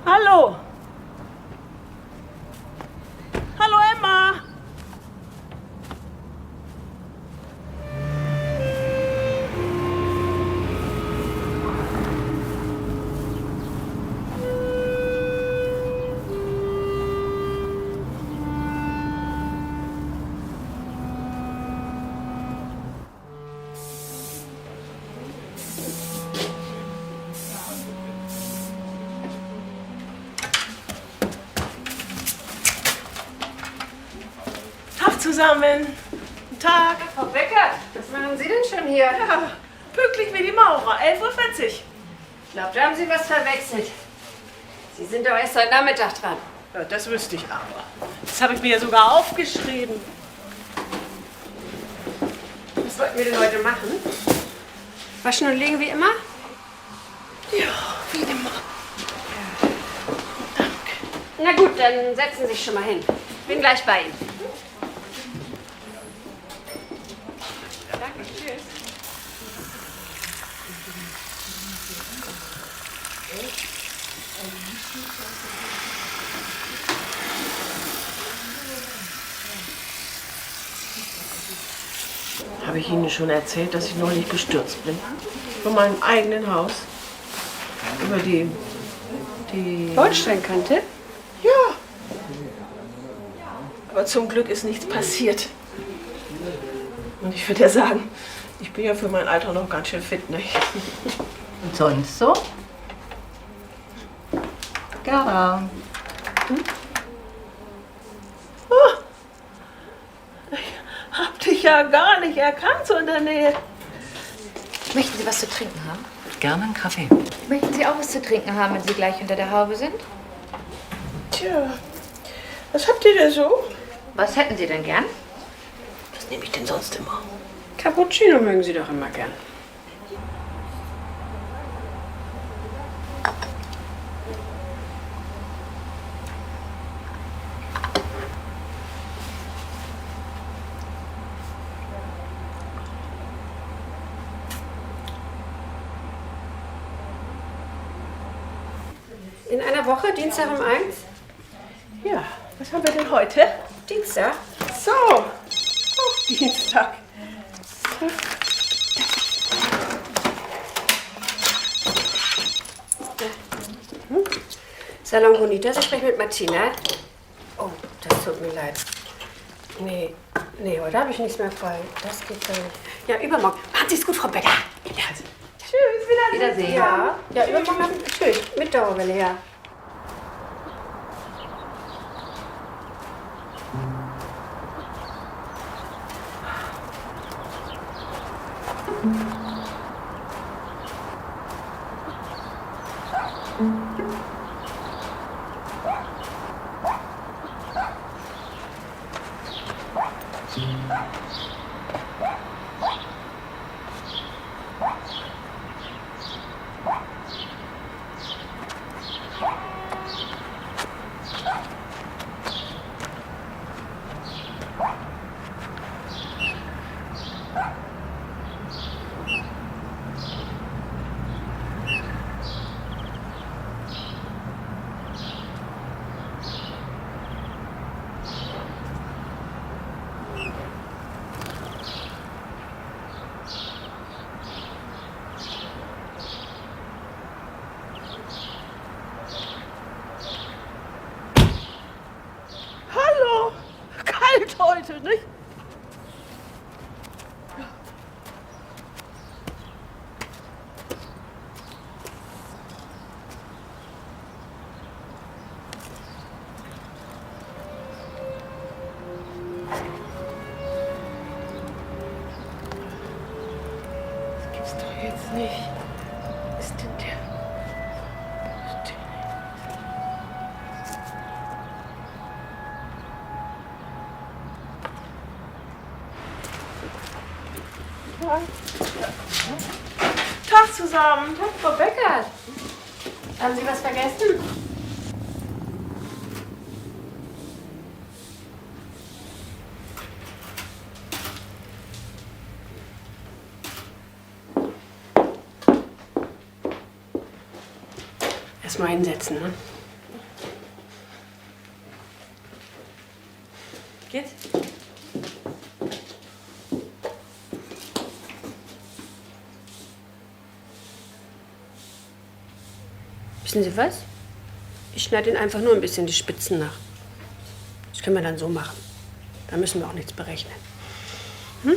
Hallo. Hallo Emma. Tag zusammen. Guten Tag. Frau Becker, was machen Sie denn schon hier? Ja, pünktlich wie die Maurer, 11:40 Uhr. Ich glaube, da haben Sie was verwechselt. Sie sind doch erst heute Nachmittag dran. Ja, das wüsste ich aber. Das habe ich mir ja sogar aufgeschrieben. Was wollten wir denn heute machen? Waschen und legen wie immer? Ja, wie immer. Danke. Na gut, dann setzen Sie sich schon mal hin. Bin gleich bei Ihnen. Danke, tschüss. Habe ich Ihnen schon erzählt, dass ich neulich gestürzt bin? Von meinem eigenen Haus. Über die... Bordsteinkante? Ja. Aber zum Glück ist nichts passiert. Und ich würde ja sagen, ich bin ja für mein Alter noch ganz schön fit, nicht? Und sonst so? Gerda. Ich hab dich ja gar nicht erkannt so in der Nähe. Möchten Sie was zu trinken haben? Gerne einen Kaffee. Möchten Sie auch was zu trinken haben, wenn Sie gleich unter der Haube sind? Tja, was habt ihr denn so? Was hätten Sie denn gern? Was nehme ich denn sonst immer? Cappuccino mögen Sie doch immer gern. In einer Woche, Dienstag um 1? Ja, was haben wir denn heute? Dienstag? So, auch Dienstag. Salon Bonitas, ich spreche mit Martina. Oh, das tut mir leid. Nee, heute habe ich nichts mehr frei. Das geht gar nicht. Ja, übermorgen. Machen Sie es gut, Frau Becker. Tschüss, Wiedersehen. Ja, übermorgen natürlich. Mit Dauerwelle, ja. Hallo, kalt heute, nicht? Das gibt's doch jetzt nicht. Was ist denn der? Tag zusammen. Tag, Frau Becker. Haben Sie was vergessen? Erstmal hinsetzen, ne? geht's? Wissen Sie was? Ich schneide Ihnen einfach nur ein bisschen die Spitzen nach. Das können wir dann so machen. Da müssen wir auch nichts berechnen. Hm?